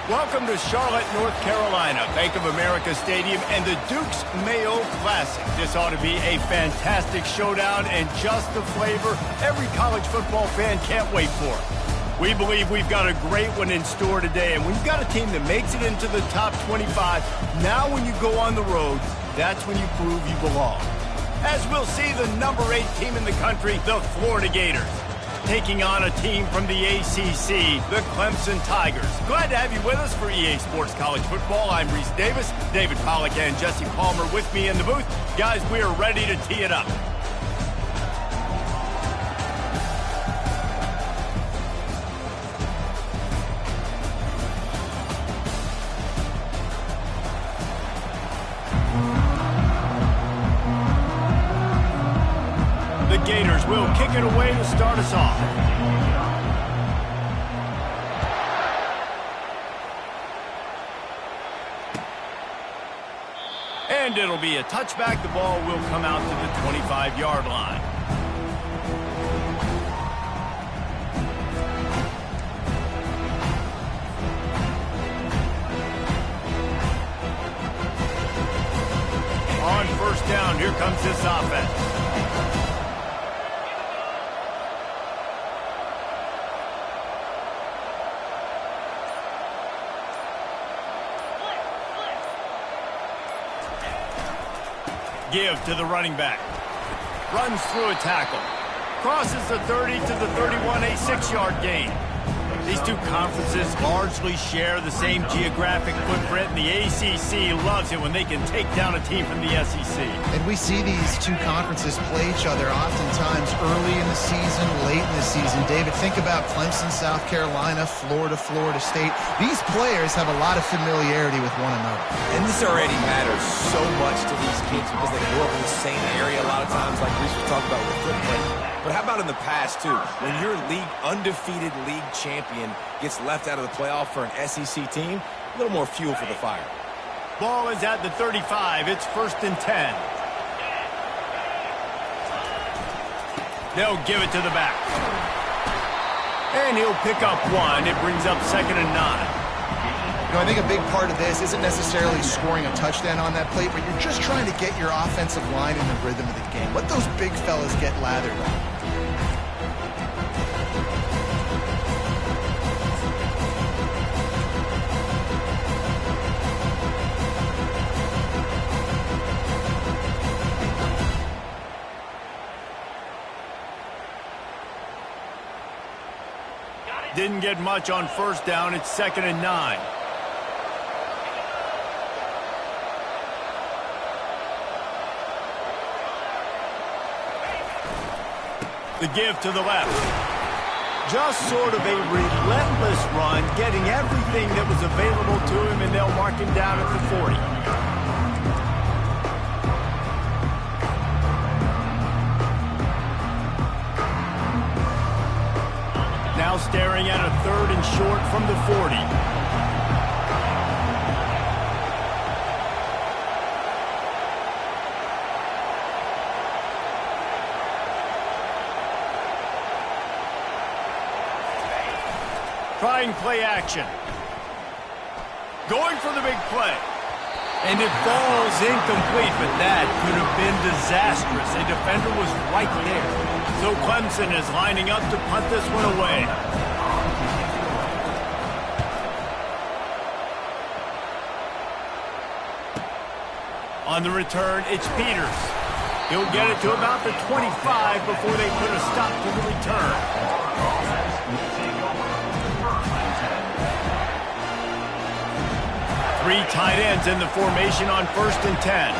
Welcome to Charlotte, North Carolina, Bank of America Stadium, and the Duke's Mayo Classic. This ought to be a fantastic showdown and just the flavor every college football fan can't wait for. We believe we've got a great one in store today, and when you've got a team that makes it into the top 25, now when you go on the road, that's when you prove you belong. As we'll see, the number 8 team in the country, the Florida Gators, taking on a team from the ACC, the Clemson Tigers. Glad to have you with us for EA Sports College Football. I'm Reese Davis, David Pollack and Jesse Palmer with me in the booth. Guys, we are ready to tee it up. The Gators will kick it away to start us off. And it'll be a touchback. The ball will come out to the 25-yard line. On first down, here comes this offense. Give to the running back. Runs through a tackle. Crosses the 30 to the 31, a 6-yard gain. These two conferences largely share the same geographic footprint, and the ACC loves it when they can take down a team from the SEC. And we see these two conferences play each other oftentimes early in the season, late in the season. David, think about Clemson, South Carolina, Florida, Florida State. These players have a lot of familiarity with one another. And this already matters so much to these kids because they grew up in the same area a lot of times, like Reese was talking about with footprint. But how about in the past, too? When your undefeated league champion gets left out of the playoff for an SEC team, a little more fuel for the fire. Ball is at the 35. It's 1st and 10. They'll give it to the back. And he'll pick up 1. It brings up 2nd and 9. You know, I think a big part of this isn't necessarily scoring a touchdown on that play, but you're just trying to get your offensive line in the rhythm of the game. Let those big fellas get lathered on. Didn't get much on first down. It's 2nd and 9. The give to the left. Just sort of a relentless run, getting everything that was available to him, and they'll mark him down at the 40. Now staring at a 3rd and short from the 40. Trying play action. Going for the big play. And it falls incomplete, but that could have been disastrous. A defender was right there. So Clemson is lining up to punt this one away. On the return, it's Peters. He'll get it to about the 25 before they put a stop to the return. Three tight ends in the formation on 1st and 10.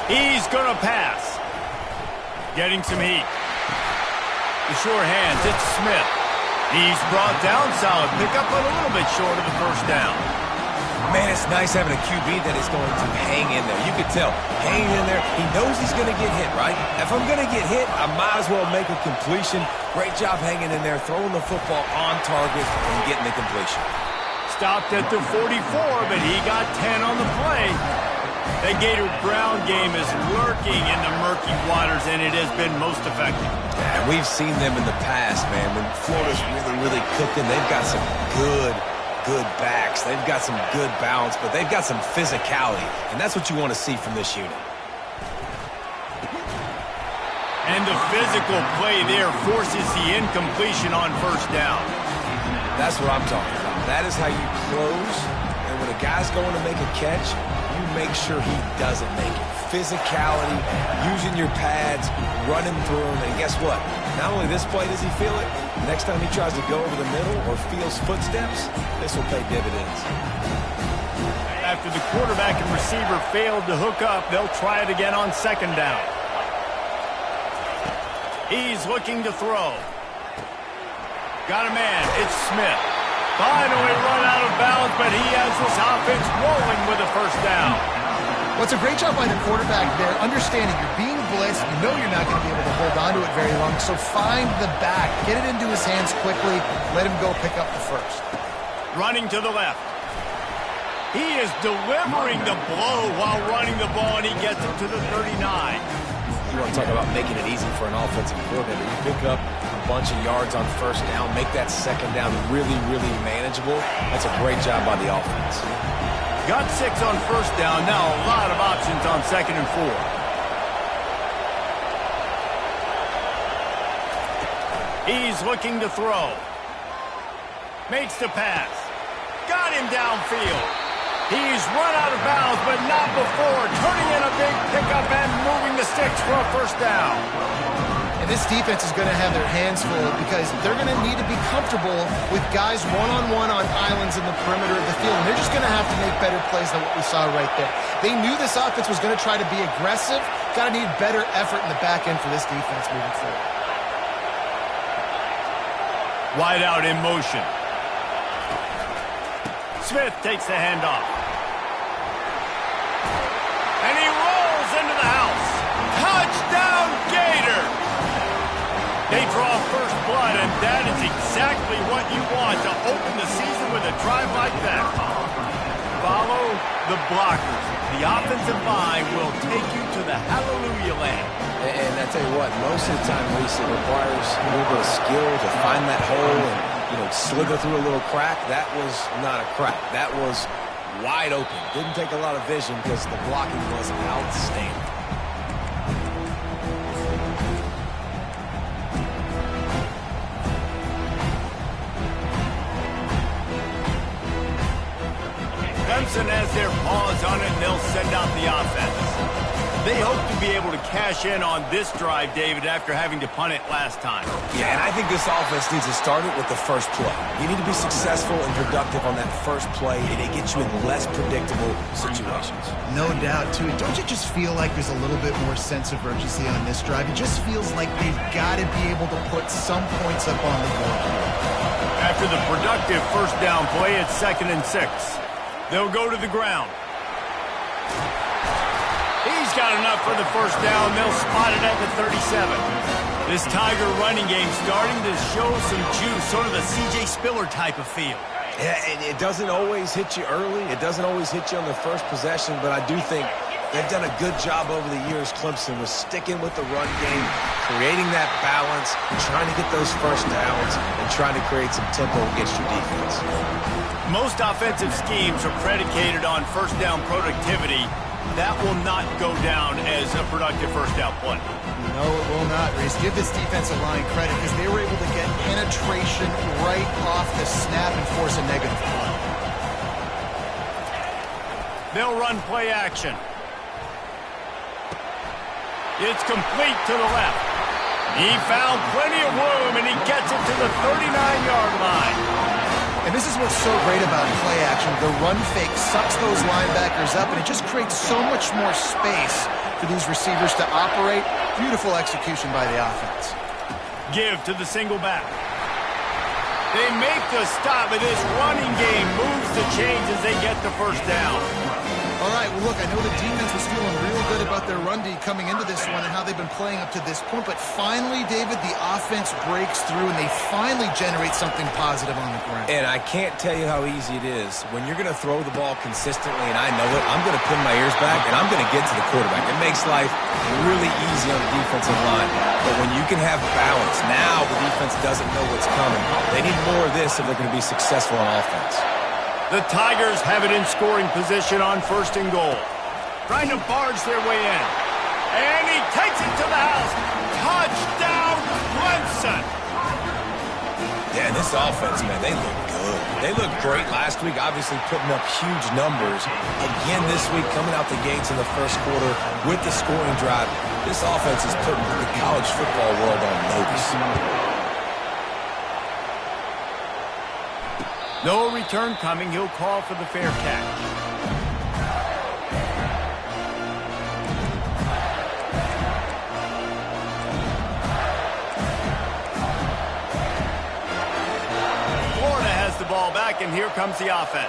He's going to pass. Getting some heat. The sure hands, it's Smith. He's brought down, solid pickup, but a little bit short of the first down. Man, it's nice having a QB that is going to hang in there. You could tell, hanging in there, he knows he's going to get hit, right? If I'm going to get hit, I might as well make a completion. Great job hanging in there, throwing the football on target and getting the completion. Stopped at the 44, but he got 10 on the play. The Gator Brown game is lurking in the murky waters, and it has been most effective. And we've seen them in the past, man. When Florida's really cooking, they've got some good backs. They've got some good balance, but they've got some physicality, and that's what you want to see from this unit. And the physical play there forces the incompletion on first down. That's what I'm talking about. That is how you close, and when a guy's going to make a catch, you make sure he doesn't make it. Physicality, using your pads, running through them, and guess what? Not only this play does he feel it, next time he tries to go over the middle or feels footsteps, this will pay dividends. After the quarterback and receiver failed to hook up, they'll try it again on 2nd down. He's looking to throw. Got a man, it's Smith. Finally run out of bounds, but he has this offense rolling with a first down. Well, it's a great job by the quarterback there, understanding you're being blitzed, you know you're not going to be able to hold on to it very long, so find the back, get it into his hands quickly, let him go pick up the first. Running to the left. He is delivering the blow while running the ball, and he gets it to the 39. You want to talk about making it easy for an offensive coordinator. You pick up a bunch of yards on first down, make that 2nd down really manageable. That's a great job by the offense. Got 6 on first down. Now a lot of options on 2nd and 4. He's looking to throw. Makes the pass. Got him downfield. He's run out of bounds, but not before. Turning in a big pickup and moving the sticks for a first down. And this defense is going to have their hands full because they're going to need to be comfortable with guys one-on-one on islands in the perimeter of the field. And they're just going to have to make better plays than what we saw right there. They knew this offense was going to try to be aggressive. Got to need better effort in the back end for this defense moving forward. Wide out in motion. Smith takes the handoff. And he rolls into the house. Touchdown, Gator! They draw first blood, and that is exactly what you want to open the season with a drive like that. Follow the blockers. The offensive line will take you to the hallelujah land. And I tell you what, most of the time, Reese, it requires a little bit of skill to find that hole and, slither through a little crack. That was not a crack. That was wide open. Didn't take a lot of vision because the blocking was outstanding. Clemson has their paws on it, and they'll send out the offense. They hope to be able to cash in on this drive, David, after having to punt it last time. Yeah, and I think this offense needs to start it with the first play. You need to be successful and productive on that first play, and it gets you in less predictable situations. No doubt, too. Don't you just feel like there's a little bit more sense of urgency on this drive? It just feels like they've got to be able to put some points up on the board here. After the productive first down play, it's 2nd and 6. They'll go to the ground. He's got enough for the first down. They'll spot it at the 37. This Tiger running game starting to show some juice, sort of a C.J. Spiller type of feel. Yeah, it doesn't always hit you early. It doesn't always hit you on the first possession, but I do think they've done a good job over the years, Clemson, with sticking with the run game, creating that balance, trying to get those first downs, and trying to create some tempo against your defense. Most offensive schemes are predicated on first down productivity. That will not go down as a productive first down play. No, it will not, Reese. Give this defensive line credit because they were able to get penetration right off the snap and force a negative play. They'll run play action. It's complete to the left. He found plenty of room, and he gets it to the 39-yard line. And this is what's so great about play action. The run fake sucks those linebackers up, and it just creates so much more space for these receivers to operate. Beautiful execution by the offense. Give to the single back. They make the stop, but this running game moves the chains as they get the first down. All right, well, look, I know the defense was feeling real good about their run D coming into this one and how they've been playing up to this point, but finally, David, the offense breaks through and they finally generate something positive on the ground. And I can't tell you how easy it is. When you're going to throw the ball consistently, and I know it, I'm going to pin my ears back and I'm going to get to the quarterback. It makes life really easy on the defensive line. But when you can have balance, now the defense doesn't know what's coming. They need more of this if they're going to be successful on offense. The Tigers have it in scoring position on 1st and goal. Trying to barge their way in. And he takes it to the house. Touchdown, Clemson. Yeah, and this offense, man, they look good. They looked great last week, obviously putting up huge numbers. Again this week, coming out the gates in the first quarter with the scoring drive. This offense is putting the college football world on notice. No return coming. He'll call for the fair catch. Florida has the ball back, and here comes the offense.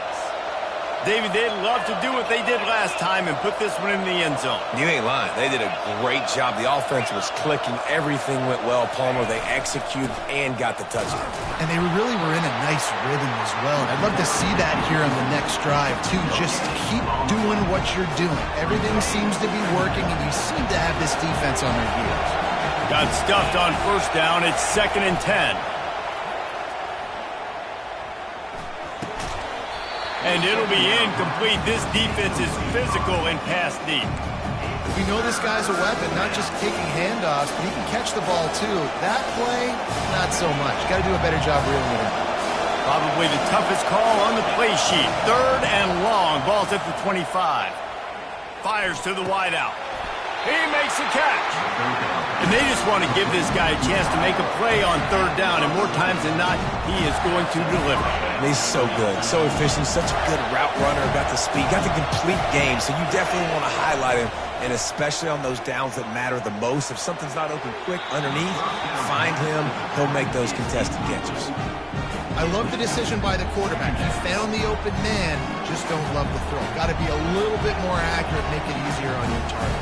David, they'd love to do what they did last time and put this one in the end zone. You ain't lying. They did a great job. The offense was clicking. Everything went well, Palmer. They executed and got the touchdown. And they really were in a nice rhythm as well. And I'd love to see that here on the next drive, too. Just keep doing what you're doing. Everything seems to be working, and you seem to have this defense on their heels. Got stuffed on first down. It's 2nd and 10. And it'll be incomplete. This defense is physical and pass deep. We know this guy's a weapon, not just kicking handoffs, but he can catch the ball, too. That play, not so much. Got to do a better job reeling it in. Probably the toughest call on the play sheet. 3rd and long. Ball's at the 25. Fires to the wideout. He makes the catch. And they just want to give this guy a chance to make a play on 3rd down, and more times than not, he is going to deliver. He's so good, so efficient, such a good route runner, got the speed, got the complete game, so you definitely want to highlight him, and especially on those downs that matter the most. If something's not open quick underneath, find him, he'll make those contested catches. I love the decision by the quarterback. He found the open man, just don't love the throw. Got to be a little bit more accurate, make it easier on your target.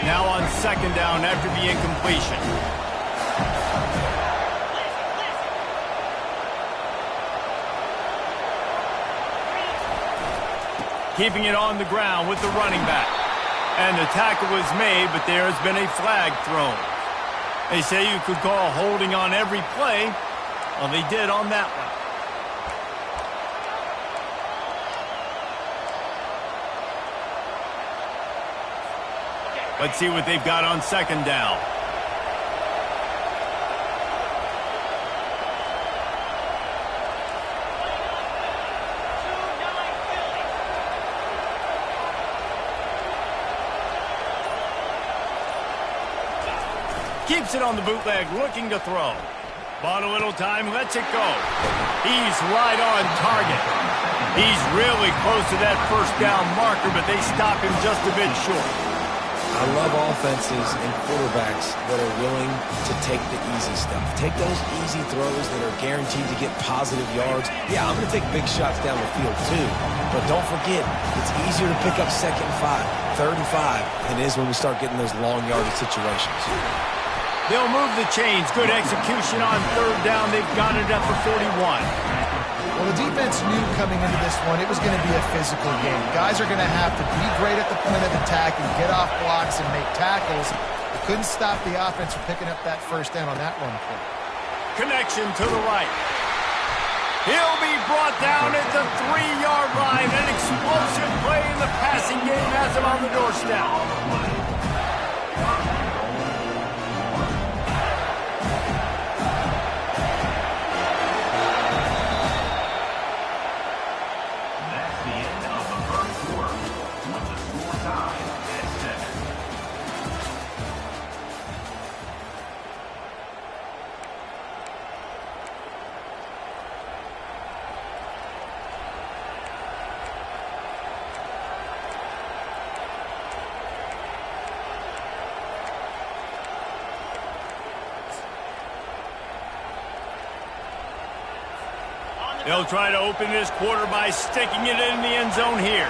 Now on 2nd down after the incompletion. Keeping it on the ground with the running back. And the tackle was made, but there has been a flag thrown. They say you could call holding on every play. Well, they did on that one. Let's see what they've got on 2nd down. Keeps it on the bootleg, looking to throw. Bought a little time, lets it go. He's right on target. He's really close to that first down marker, but they stop him just a bit short. I love offenses and quarterbacks that are willing to take the easy stuff. Take those easy throws that are guaranteed to get positive yards. Yeah, I'm going to take big shots down the field too. But don't forget, it's easier to pick up 2nd and 5, 3rd and 5 than it is when we start getting those long yardage situations. They'll move the chains. Good execution on 3rd down. They've got it at the 41. Well, the defense knew coming into this one it was going to be a physical game. Guys are going to have to be great at the point of attack and get off blocks and make tackles. They couldn't stop the offense from picking up that first down on that one play. Connection to the right. He'll be brought down at the 3-yard line. An explosive play in the passing game has him on the doorstep. They'll try to open this quarter by sticking it in the end zone here.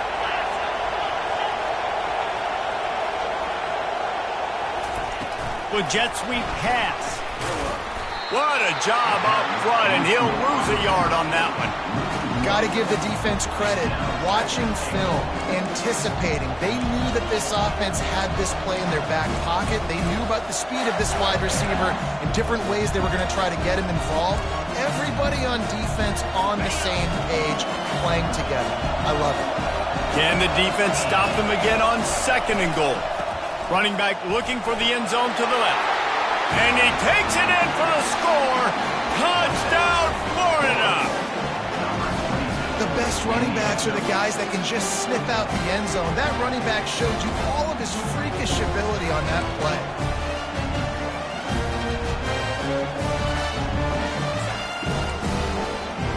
With jet sweep pass. What a job up front, and he'll lose a yard on that one. Got to give the defense credit. Watching film, anticipating. They knew that this offense had this play in their back pocket. They knew about the speed of this wide receiver and different ways they were going to try to get him involved. Everybody on defense on the same page, playing together. I love it. Can the defense stop them again on 2nd and goal? Running back looking for the end zone to the left. And he takes it in for the score. Touchdown, Florida! The best running backs are the guys that can just sniff out the end zone. That running back showed you all of his freakish ability on that play.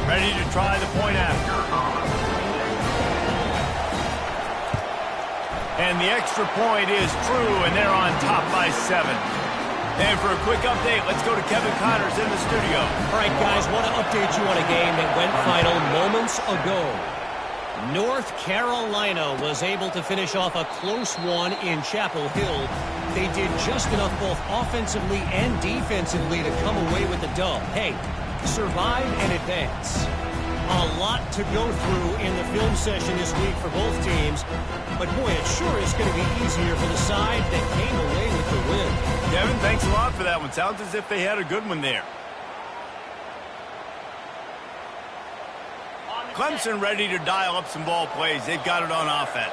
Ready to try the point after. And the extra point is true, and they're on top by 7. And for a quick update, let's go to Kevin Connors in the studio. All right, guys, want to update you on a game that went final moments ago. North Carolina was able to finish off a close one in Chapel Hill. They did just enough both offensively and defensively to come away with the dub. Hey, survive and advance. A lot to go through in the film session this week for both teams. But, boy, it sure is going to be easier for the side that came away with the win. Kevin, thanks a lot for that one. Sounds as if they had a good one there. Clemson ready to dial up some ball plays. They've got it on offense.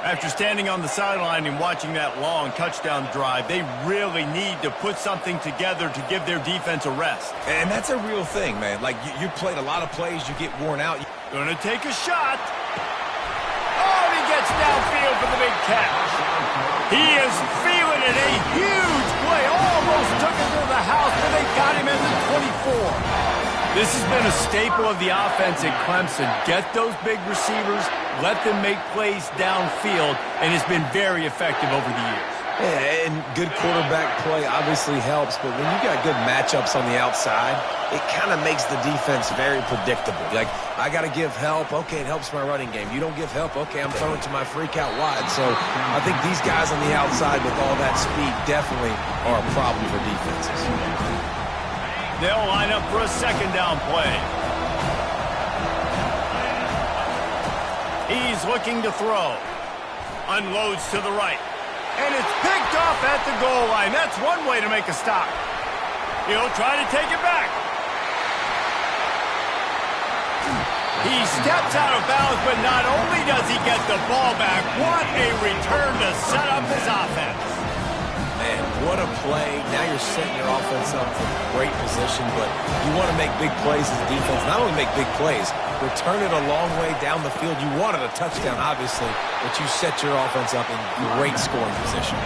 After standing on the sideline and watching that long touchdown drive, they really need to put something together to give their defense a rest. And that's a real thing, man. Like, you played a lot of plays, you get worn out. Gonna take a shot. Oh, he gets downfield for the big catch. He is feeling it. A huge play. Almost took him to the house, but they got him at the 24. This has been a staple of the offense at Clemson. Get those big receivers, let them make plays downfield, and it's been very effective over the years. Yeah, and good quarterback play obviously helps, but when you got good matchups on the outside, it kind of makes the defense very predictable. Like, I got to give help. Okay, it helps my running game. You don't give help. Okay, I'm throwing to my freak out wide. So I think these guys on the outside with all that speed definitely are a problem for defenses. They'll line up for a 2nd down play. He's looking to throw. Unloads to the right. And it's picked off at the goal line. That's one way to make a stop. He'll try to take it back. He steps out of bounds, but not only does he get the ball back, what a return to set up his offense. Man, what a play. Now you're setting your offense up for great position, but you want to make big plays as a defense. Not only make big plays, return it a long way down the field. You wanted a touchdown, obviously, but you set your offense up in great scoring position.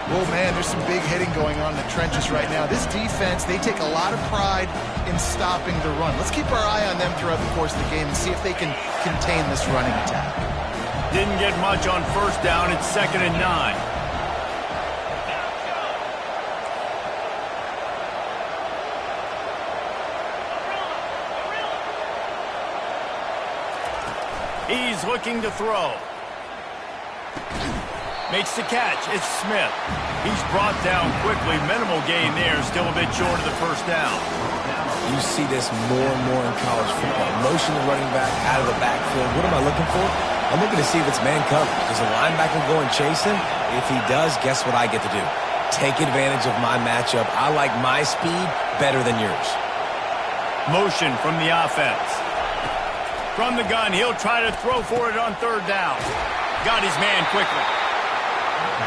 Oh, man, there's some big hitting going on in the trenches right now. This defense, they take a lot of pride in stopping the run. Let's keep our eye on them throughout the course of the game and see if they can contain this running attack. Didn't get much on first down. It's 2nd and 9. He's looking to throw. Makes the catch. It's Smith. He's brought down quickly. Minimal gain there. Still a bit short of the first down. You see this more and more in college football. Motion the running back out of the backfield. What am I looking for? I'm looking to see if it's man coverage. Does the linebacker go and chase him? If he does, guess what I get to do? Take advantage of my matchup. I like my speed better than yours. Motion from the offense. From the gun, he'll try to throw for it on 3rd down. Got his man quickly.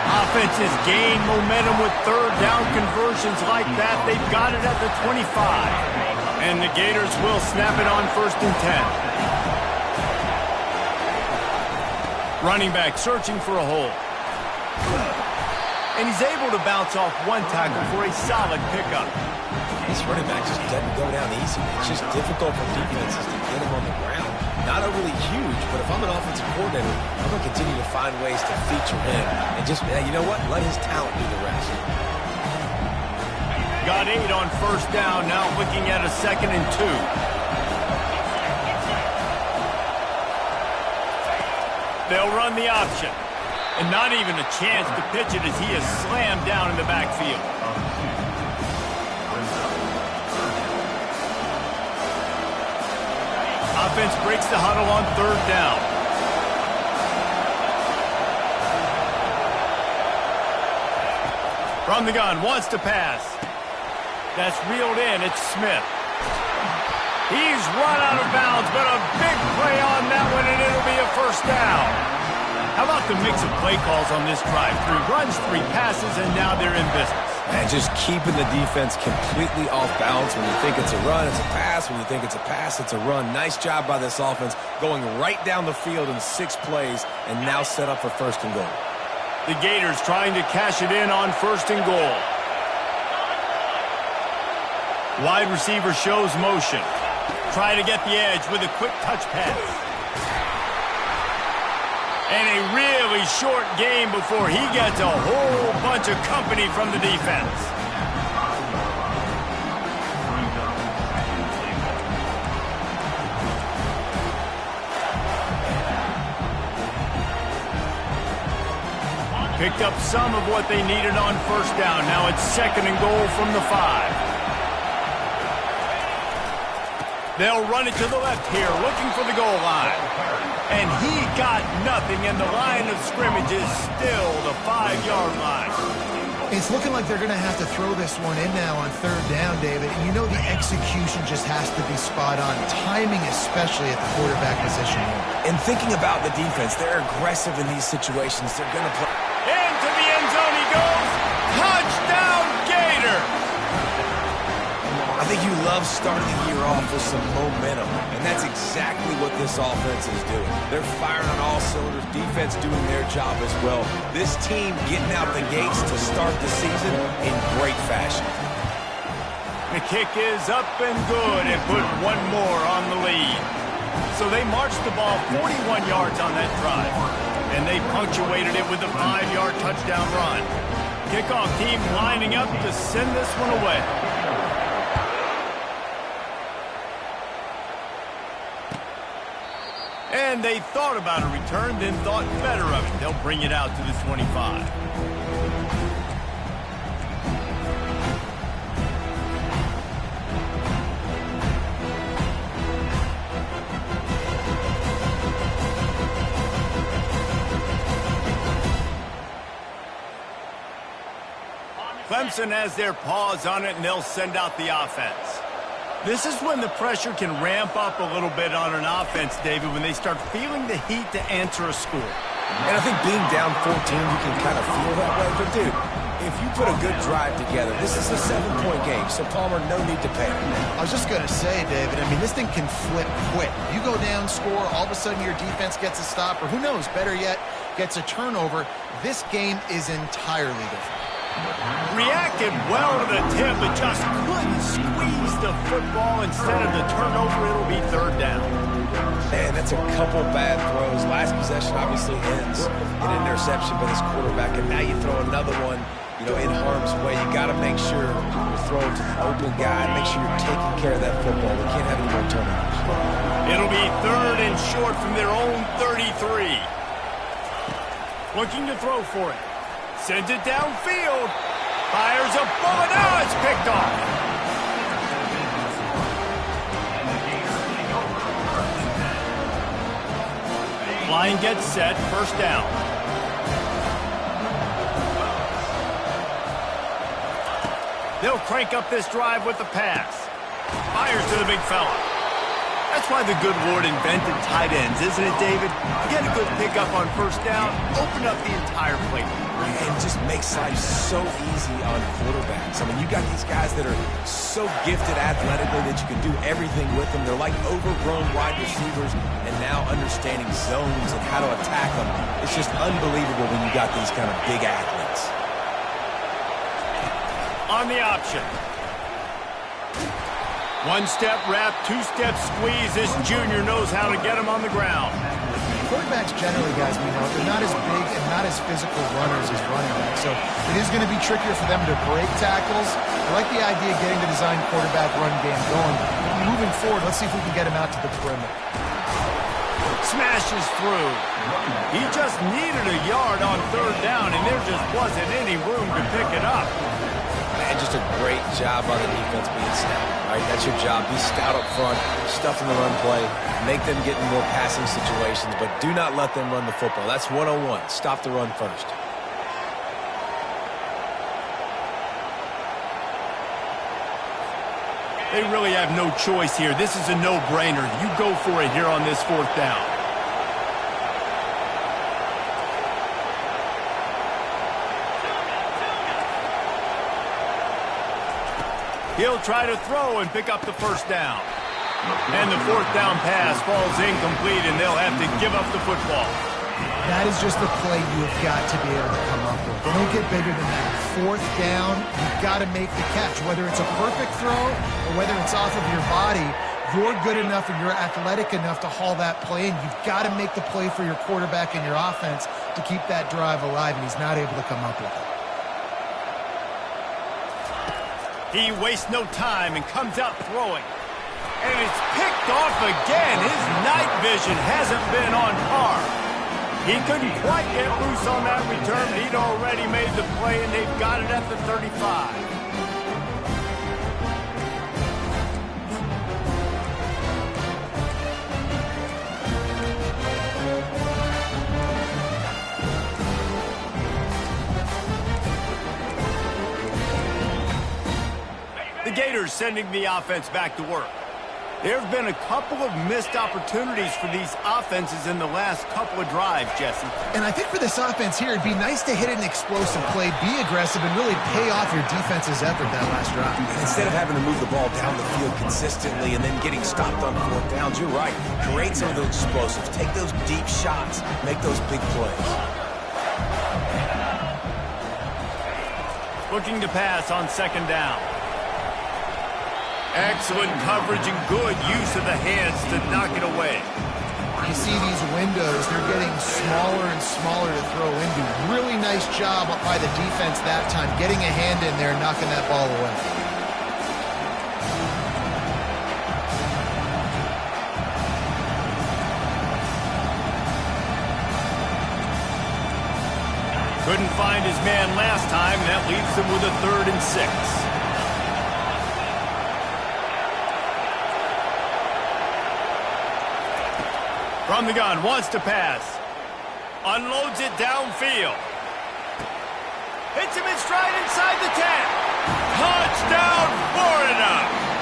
Offense has gained momentum with 3rd down conversions like that. They've got it at the 25. And the Gators will snap it on 1st and 10. Running back searching for a hole. And he's able to bounce off one tackle for a solid pickup. This running back just doesn't go down easy. It's just difficult for defenses to get him on the ground. Not overly huge, but if I'm an offensive coordinator, I'm going to continue to find ways to feature him. And just, you know what? Let his talent do the rest. Got 8 on 1st down. Now looking at a 2nd and 2. They'll run the option. And not even a chance to pitch it as he is slammed down in the backfield. Offense breaks the huddle on 3rd down. From the gun, wants to pass. That's reeled in. It's Smith. He's run out of bounds, but a big play on that one, and it'll be a 1st down. How about the mix of play calls on this drive? 3 runs, 3 passes, and now they're in business. And just keeping the defense completely off balance. When you think it's a run, it's a pass. When you think it's a pass, it's a run. Nice job by this offense going right down the field in 6 plays and now set up for 1st and goal. The Gators trying to cash it in on 1st and goal. Wide receiver shows motion. Try to get the edge with a quick touch pass. And a really short game before he gets a whole bunch of company from the defense. Picked up some of what they needed on 1st down. Now it's 2nd and goal from the 5. They'll run it to the left here, looking for the goal line. And he got nothing, and the line of scrimmage is still the 5-yard line. It's looking like they're going to have to throw this one in now on 3rd down, David. And you know the execution just has to be spot on. Timing especially at the quarterback position. And thinking about the defense, they're aggressive in these situations. They're going to play. Into the end zone he goes. Touchdown, Gator! I think you love starting the year off with some momentum, and that's exactly what this offense is doing. They're firing on all cylinders, defense doing their job as well. This team getting out the gates to start the season in great fashion. The kick is up and good and put one more on the lead. So they marched the ball 41 yards on that drive, and they punctuated it with a 5-yard touchdown run. Kickoff team lining up to send this one away. And they thought about a return, then thought better of it. They'll bring it out to the 25. Clemson has their paws on it, and they'll send out the offense. This is when the pressure can ramp up a little bit on an offense, David, when they start feeling the heat to answer a score. And I think being down 14, you can kind of feel that way. But, dude, if you put a good drive together, this is a 7-point game, so Palmer, no need to panic. I was just going to say, David, I mean, this thing can flip quick. You go down, score, all of a sudden your defense gets a stop, or who knows, better yet, gets a turnover. This game is entirely different. Reacted well to the tip, but just couldn't squeeze the football. Instead of the turnover, it'll be third down. Man, that's a couple bad throws. Last possession obviously ends in an interception by this quarterback, and now you throw another one, in harm's way. You got to make sure you're throwing to the open guy. Make sure you're taking care of that football. We can't have any more turnovers. It'll be third and short from their own 33. Looking to throw for it. Sends it downfield. Fires a bullet. Oh, it's picked off. Line gets set. First down. They'll crank up this drive with the pass. Fires to the big fella. That's why the good Lord invented tight ends, isn't it, David? Get a good pickup on first down, open up the entire plate. And just makes life so easy on quarterbacks. I mean, you got these guys that are so gifted athletically that you can do everything with them. They're like overgrown wide receivers, and now understanding zones and how to attack them. It's just unbelievable when you got these kind of big athletes. On the option. One-step wrap, two-step squeeze. This junior knows how to get him on the ground. Quarterbacks generally, guys, they're not as big and not as physical runners as running backs. So it is going to be trickier for them to break tackles. I like the idea of getting the design quarterback run game going. Moving forward, let's see if we can get him out to the perimeter. Smashes through. He just needed a yard on third down, and there just wasn't any room to pick it up. And just a great job on the defense being stout. All right, that's your job. Be stout up front, stuff in the run play, make them get in more passing situations, but do not let them run the football. That's 101. Stop the run first. They really have no choice here. This is a no-brainer. You go for it here on this fourth down. He'll try to throw and pick up the first down. And the fourth down pass falls incomplete, and they'll have to give up the football. That is just the play you have got to be able to come up with. Don't get bigger than that. Fourth down, you've got to make the catch. Whether it's a perfect throw or whether it's off of your body, you're good enough and you're athletic enough to haul that play in. You've got to make the play for your quarterback and your offense to keep that drive alive, and he's not able to come up with it. He wastes no time and comes out throwing. And it's picked off again. His night vision hasn't been on par. He couldn't quite get loose on that return, but he'd already made the play, and they've got it at the 35. The Gators sending the offense back to work. There have been a couple of missed opportunities for these offenses in the last couple of drives, Jesse. And I think for this offense here, it'd be nice to hit an explosive play, be aggressive, and really pay off your defense's effort that last drive. Instead of having to move the ball down the field consistently and then getting stopped on fourth downs, you're right. Create some of those explosives. Take those deep shots. Make those big plays. Looking to pass on second down. Excellent coverage and good use of the hands to knock it away. You see these windows, they're getting smaller and smaller to throw into. Really nice job by the defense that time, getting a hand in there and knocking that ball away. Couldn't find his man last time. That leaves him with a 3rd and 6. From the gun, wants to pass. Unloads it downfield. Hits him in stride inside the 10. Touchdown, Florida!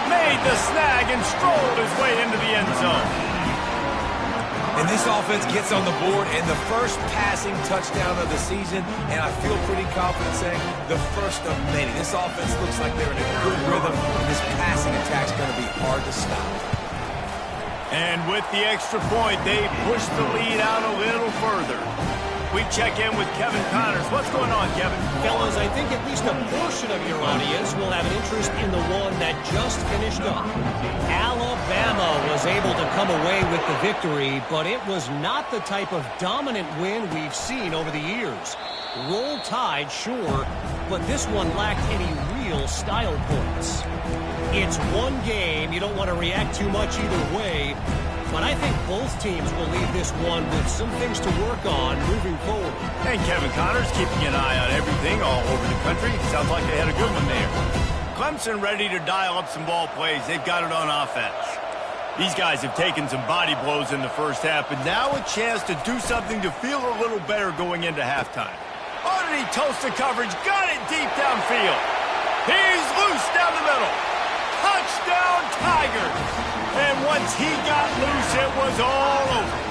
Made the snag and strolled his way into the end zone. And this offense gets on the board and the first passing touchdown of the season, and I feel pretty confident saying the first of many. This offense looks like they're in a good rhythm, and this passing attack's going to be hard to stop. And with the extra point, they push the lead out a little further. We check in with Kevin Connors. What's going on, Kevin? Fellas, I think at least a portion of your audience will have an interest in the one that just finished up. Alabama was able to come away with the victory, but it was not the type of dominant win we've seen over the years. Roll Tide, sure, but this one lacked any real style points. It's one game. You don't want to react too much either way, but I think both teams will leave this one with some things to work on moving forward. And Kevin Connors keeping an eye on everything all over the country. Sounds like they had a good one there. Clemson ready to dial up some ball plays. They've got it on offense. These guys have taken some body blows in the first half, but now a chance to do something to feel a little better going into halftime. Oh, did he toast the coverage? Got it deep downfield. He's loose down the middle. Touchdown, Tigers. And once he got loose, it was all over.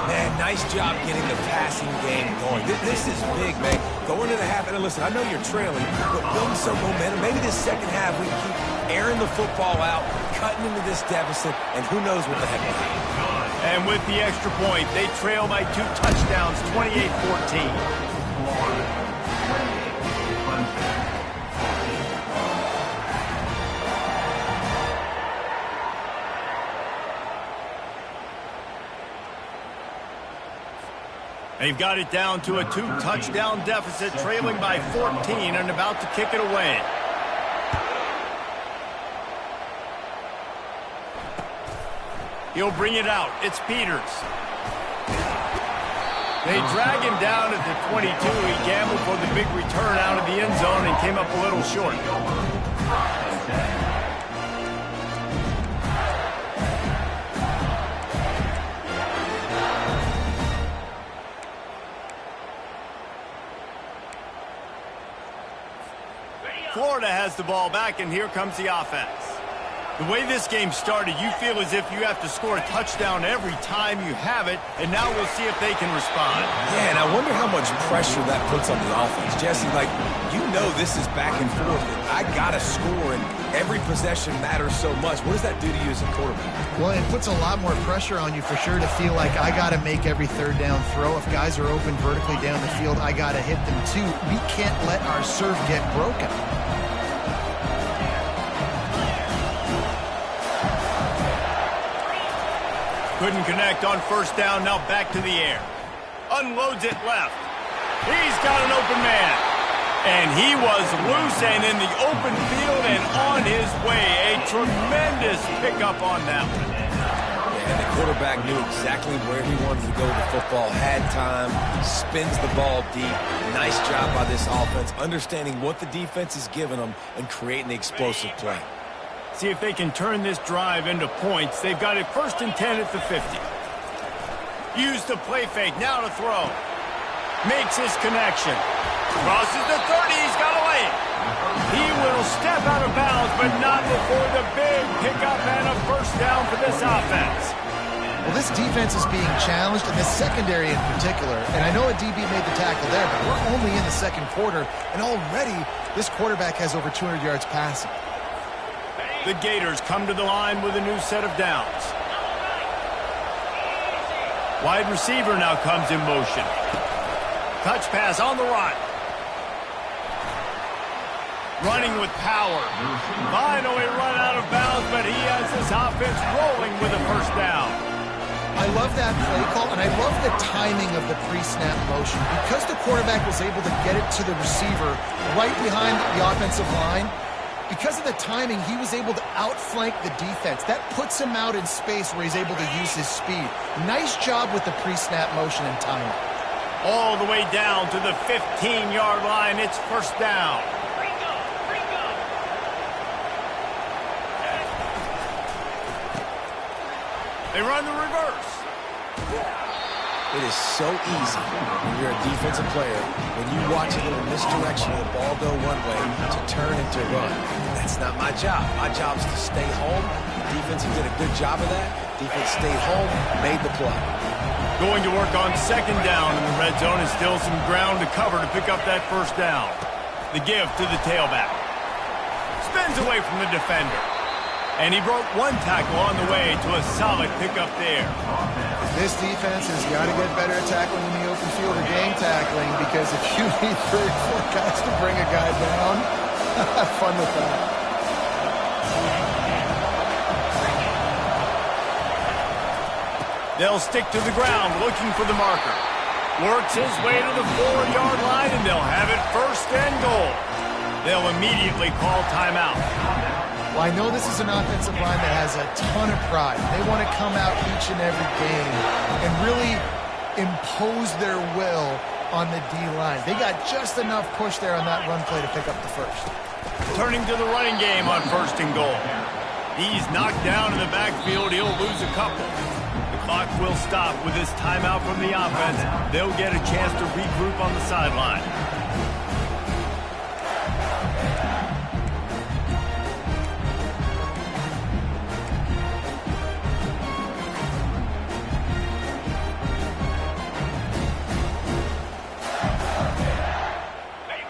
Man, nice job getting the passing game going. This is big, man. Going into the half, and listen, I know you're trailing, but building some momentum. Maybe this second half we keep airing the football out, cutting into this deficit, and who knows what the heck will happen. And with the extra point, they trail by 2 touchdowns, 28-14. They've got it down to a 2-touchdown deficit, trailing by 14 and about to kick it away. He'll bring it out. It's Peters. They drag him down at the 22. He gambled for the big return out of the end zone and came up a little short. Florida has the ball back, and here comes the offense. The way this game started, you feel as if you have to score a touchdown every time you have it, and now we'll see if they can respond. Yeah, and I wonder how much pressure that puts on the offense. Jesse, like, you know this is back and forth. I got to score, and every possession matters so much. What does that do to you as a quarterback? Well, it puts a lot more pressure on you for sure to feel like I got to make every third down throw. If guys are open vertically down the field, I got to hit them too. We can't let our serve get broken. Couldn't connect on first down, now back to the air. Unloads it left. He's got an open man. And he was loose and in the open field and on his way. A tremendous pickup on that one. And the quarterback knew exactly where he wanted to go with the football, had time, spins the ball deep. Nice job by this offense, understanding what the defense is giving them and creating the explosive play. See if they can turn this drive into points. They've got it 1st and 10 at the 50. Use the play fake, now to throw. Makes his connection. Crosses the 30, he's got a lane. He will step out of bounds, but not before the big pickup and a first down for this offense. Well, this defense is being challenged, and the secondary in particular. And I know a DB made the tackle there, but we're only in the second quarter, and already this quarterback has over 200 yards passing. The Gators come to the line with a new set of downs. Wide receiver now comes in motion. Touch pass on the run. Running with power. Finally run out of bounds, but he has this offense rolling with a first down. I love that play call, and I love the timing of the pre-snap motion. Because the quarterback was able to get it to the receiver right behind the offensive line, because of the timing, he was able to outflank the defense. That puts him out in space where he's able to use his speed. Nice job with the pre-snap motion and timing. All the way down to the 15-yard line. It's first down. They run the reverse. It is so easy when you're a defensive player, when you watch a little misdirection of the ball go one way, to turn and to run. That's not my job. My job is to stay home. The defense did a good job of that. Defense stayed home, made the play. Going to work on second down in the red zone, and still some ground to cover to pick up that first down. The give to the tailback. Spins away from the defender. And he broke one tackle on the way to a solid pickup there. This defense has got to get better at tackling in the open field or game tackling, because if you need 3 or 4 guys to bring a guy down, have fun with that. They'll stick to the ground looking for the marker. Works his way to the 4-yard line, and they'll have it 1st and goal. They'll immediately call timeout. Well, I know this is an offensive line that has a ton of pride. They want to come out each and every game and really impose their will on the D-line. They got just enough push there on that run play to pick up the first. Turning to the running game on 1st and goal. He's knocked down in the backfield. He'll lose a couple. The clock will stop with this timeout from the offense. They'll get a chance to regroup on the sideline.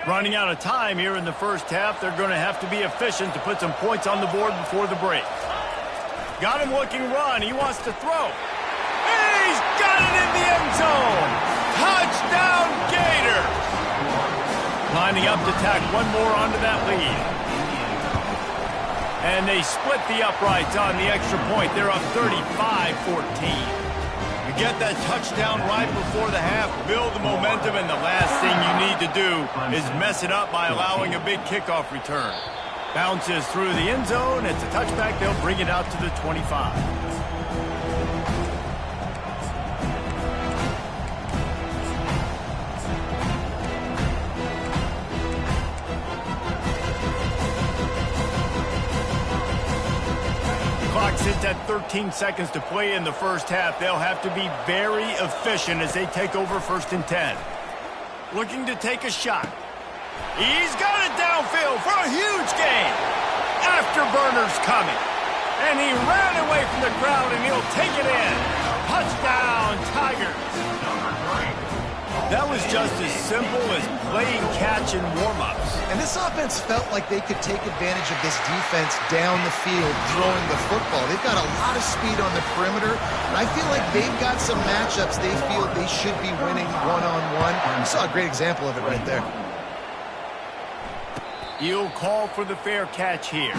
Running out of time here in the first half. They're going to have to be efficient to put some points on the board before the break. Got him looking run. He wants to throw. And he's got it in the end zone. Touchdown, Gators. Lining up to tack one more onto that lead. And they split the uprights on the extra point. They're up 35-14. You get that touchdown right before the half, build the momentum, and the last thing you need to do is mess it up by allowing a big kickoff return. Bounces through the end zone. It's a touchback. They'll bring it out to the 25. Clock sits at 13 seconds to play in the first half. They'll have to be very efficient as they take over 1st and 10. Looking to take a shot. He's got it downfield for a huge gain. Afterburner's coming. And he ran away from the crowd, and he'll take it in. Touchdown, Tigers. That was just as simple as playing catch in warm-ups. And this offense felt like they could take advantage of this defense down the field, throwing the football. They've got a lot of speed on the perimeter, and I feel like they've got some matchups they feel they should be winning one-on-one. You saw a great example of it right there. He'll call for the fair catch here.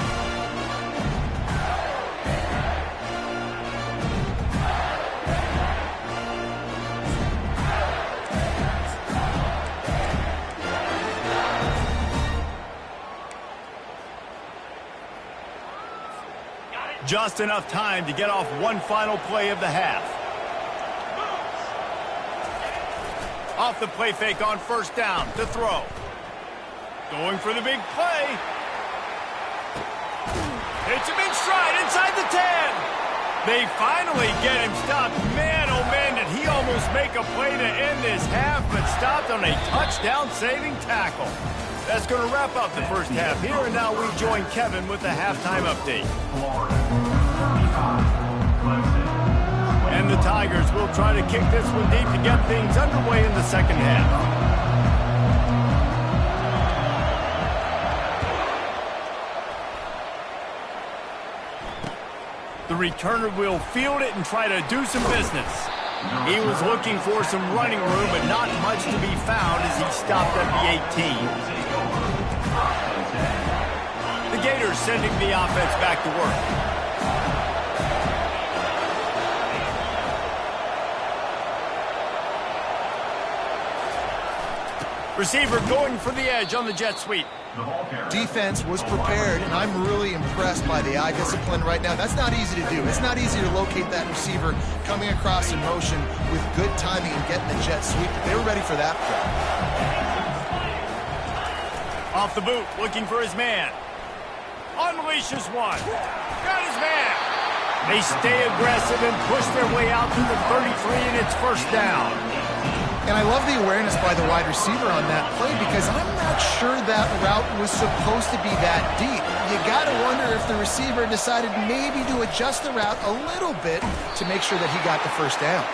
Just enough time to get off one final play of the half. Off the play fake on 1st down to throw. Going for the big play. It's a big stride inside the 10. They finally get him stopped. Man, oh man, did he almost make a play to end this half, but stopped on a touchdown-saving tackle. That's going to wrap up the first half here, and now we join Kevin with the halftime update. And the Tigers will try to kick this one deep to get things underway in the second half. The returner will field it and try to do some business. He was looking for some running room, but not much to be found as he stopped at the 18. The Gators sending the offense back to work. Receiver going for the edge on the jet sweep. Defense was prepared, and I'm really impressed by the eye discipline right now. That's not easy to do. It's not easy to locate that receiver coming across in motion with good timing and getting the jet sweep. They were ready for that play. Off the boot, looking for his man. Unleashes one. Got his man. They stay aggressive and push their way out to the 33, and it's 1st down. And I love the awareness by the wide receiver on that play, because I'm not sure that route was supposed to be that deep. You got to wonder if the receiver decided maybe to adjust the route a little bit to make sure that he got the 1st down.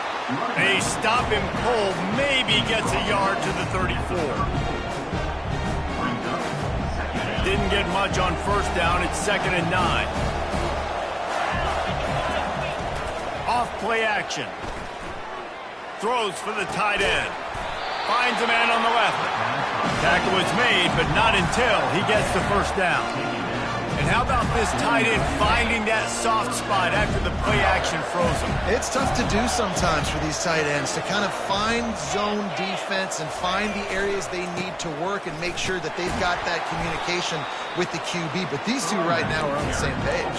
They stop him cold, maybe gets a yard to the 34. Didn't get much on 1st down. It's 2nd and 9. play action. Throws for the tight end. Finds a man on the left. Tackle is made, but not until he gets the first down. And how about this tight end finding that soft spot after the play action froze him? It's tough to do sometimes for these tight ends to kind of find zone defense and find the areas they need to work and make sure that they've got that communication with the QB. But these two right now are on the same page.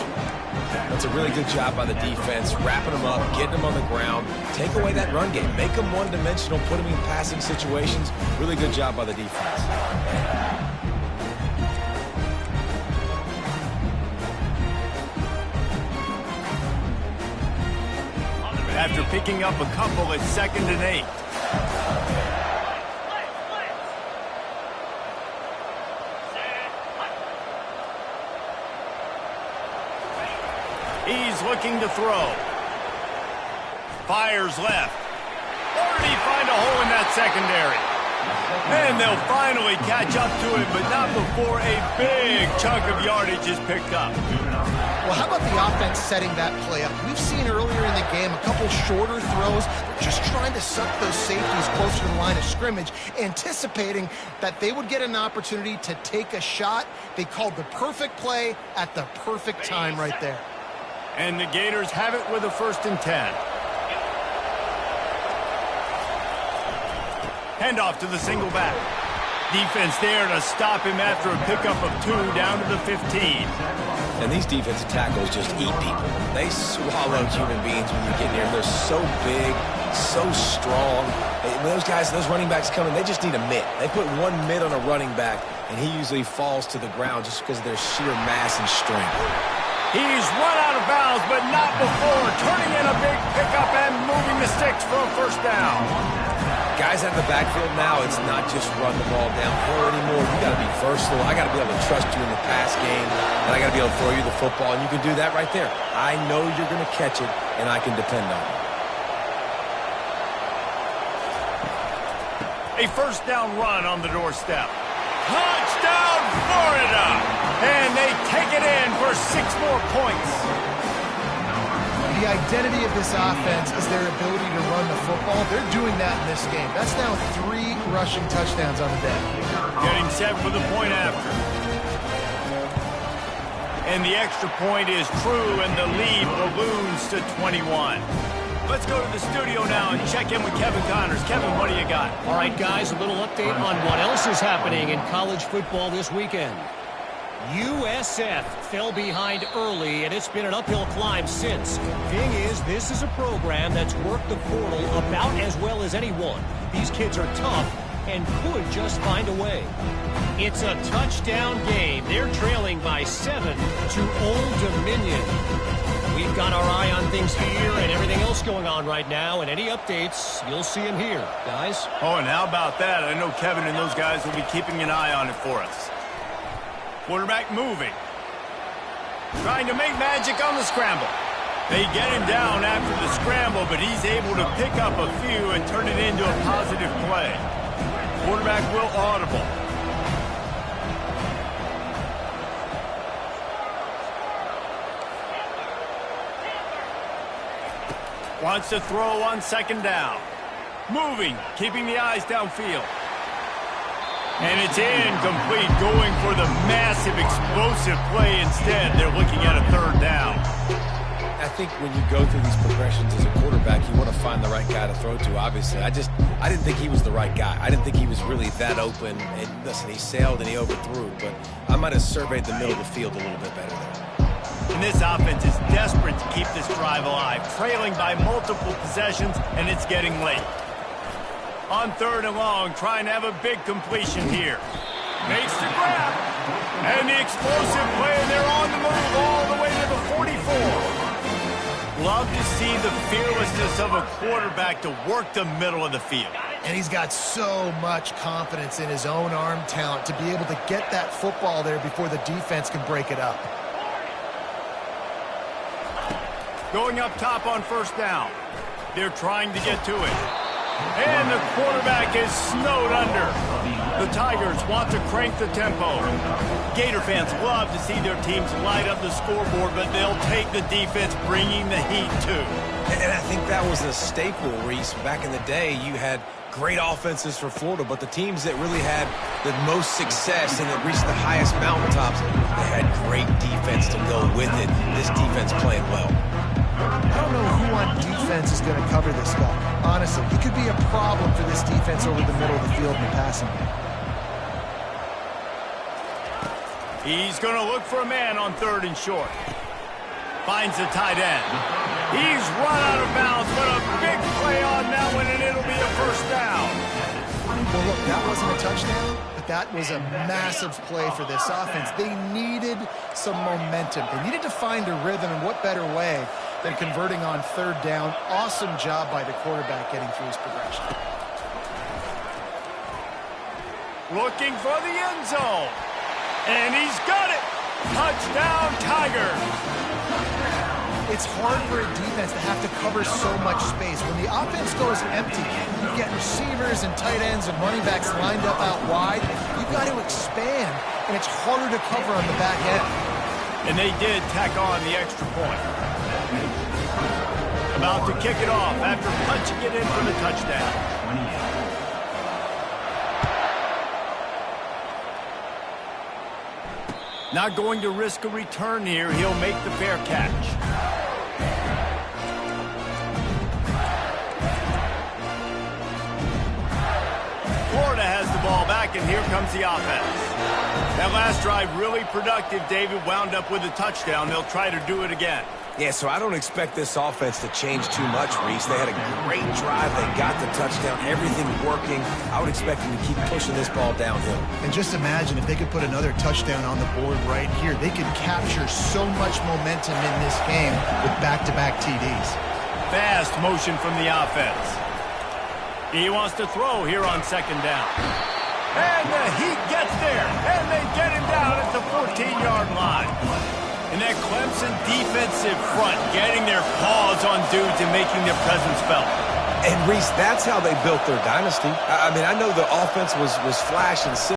That's a really good job by the defense, wrapping them up, getting them on the ground, take away that run game, make them one-dimensional, put them in passing situations. Really good job by the defense. After picking up a couple at 2nd and 8. He's looking to throw. Fires left. Or did he find a hole in that secondary? And they'll finally catch up to him, but not before a big chunk of yardage is picked up. Well, how about the offense setting that play up? We've seen earlier in the game a couple shorter throws, just trying to suck those safeties closer to the line of scrimmage, anticipating that they would get an opportunity to take a shot. They called the perfect play at the perfect time right there. And the Gators have it with a 1st and 10. Handoff to the single back. Defense there to stop him after a pickup of 2 down to the 15. And these defensive tackles just eat people. They swallow human beings when you get near them. They're so big, so strong. When those guys, those running backs come in, they just need a mitt. They put one mitt on a running back, and he usually falls to the ground just because of their sheer mass and strength. He's run out of bounds, but not before turning in a big pickup and moving the sticks for a 1st down. Guys at the backfield now, it's not just run the ball downhill anymore. You got to be versatile. I got to be able to trust you in the pass game, and I got to be able to throw you the football, and you can do that right there. I know you're going to catch it, and I can depend on A it. 1st down run on the doorstep. Touchdown, Florida! And they take it in for 6 more points. The identity of this offense is their ability to run the football. They're doing that in this game. That's now 3 rushing touchdowns on the day. Getting set for the point after. And the extra point is true, and the lead balloons to 21. Let's go to the studio now and check in with Kevin Connors. Kevin, what do you got? All right, guys, a little update on what else is happening in college football this weekend. USF fell behind early, and it's been an uphill climb since. Thing is, this is a program that's worked the portal about as well as anyone. These kids are tough and could just find a way. It's a touchdown game. They're trailing by 7 to Old Dominion. We've got our eye on things here and everything else going on right now, and any updates, you'll see them here, guys. Oh, and how about that? I know Kevin and those guys will be keeping an eye on it for us. Quarterback moving. Trying to make magic on the scramble. They get him down after the scramble, but he's able to pick up a few and turn it into a positive play. Quarterback will audible. Wants to throw on 2nd down. Moving, keeping the eyes downfield. And it's incomplete, going for the massive, explosive play instead. They're looking at a 3rd down. I think when you go through these progressions as a quarterback, you want to find the right guy to throw to, obviously. I didn't think he was the right guy. I didn't think he was really that open. And listen, he sailed and he overthrew, but I might have surveyed the middle of the field a little bit better there. And this offense is desperate to keep this drive alive, trailing by multiple possessions, and it's getting late. On 3rd and long, trying to have a big completion here. Makes the grab. And the explosive play, and they're on the move all the way to the 44. Love to see the fearlessness of a quarterback to work the middle of the field. And he's got so much confidence in his own arm talent to be able to get that football there before the defense can break it up. Going up top on 1st down. They're trying to get to it. And the quarterback is snowed under. The Tigers want to crank the tempo. Gator fans love to see their teams light up the scoreboard, but they'll take the defense bringing the heat too. And I think that was a staple, Reese. Back in the day, you had great offenses for Florida, but the teams that really had the most success and that reached the highest mountaintops, they had great defense to go with it. This defense playing well. I don't know who on defense is going to cover this guy. Honestly, he could be a problem for this defense over the middle of the field in the passing game. He's going to look for a man on 3rd and short. Finds the tight end. He's run out of bounds, but a big play on that one, and it'll be a first down. Well, look, that wasn't a touchdown, but that was a massive play for this offense. They needed some momentum. They needed to find a rhythm, and what better way than converting on 3rd down. Awesome job by the quarterback getting through his progression. Looking for the end zone. And he's got it. Touchdown, Tigers. It's hard for a defense to have to cover so much space. When the offense goes empty, you get receivers and tight ends and running backs lined up out wide. You've got to expand, and it's harder to cover on the back end. And they did tack on the extra point. About to kick it off after punching it in for the touchdown. Not going to risk a return here. He'll make the fair catch. Florida has the ball back, and here comes the offense. That last drive really productive. David wound up with a touchdown. They'll try to do it again. Yeah, so I don't expect this offense to change too much, Reese. They had a great drive. They got the touchdown. Everything working. I would expect them to keep pushing this ball downhill. And just imagine if they could put another touchdown on the board right here. They could capture so much momentum in this game with back-to-back TDs. Fast motion from the offense. He wants to throw here on 2nd down. And the Heat gets there, and they get him down at the 14-yard line. And that Clemson defensive front getting their paws on dudes and making their presence felt. And, Reese, that's how they built their dynasty. I mean, I know the offense was flash and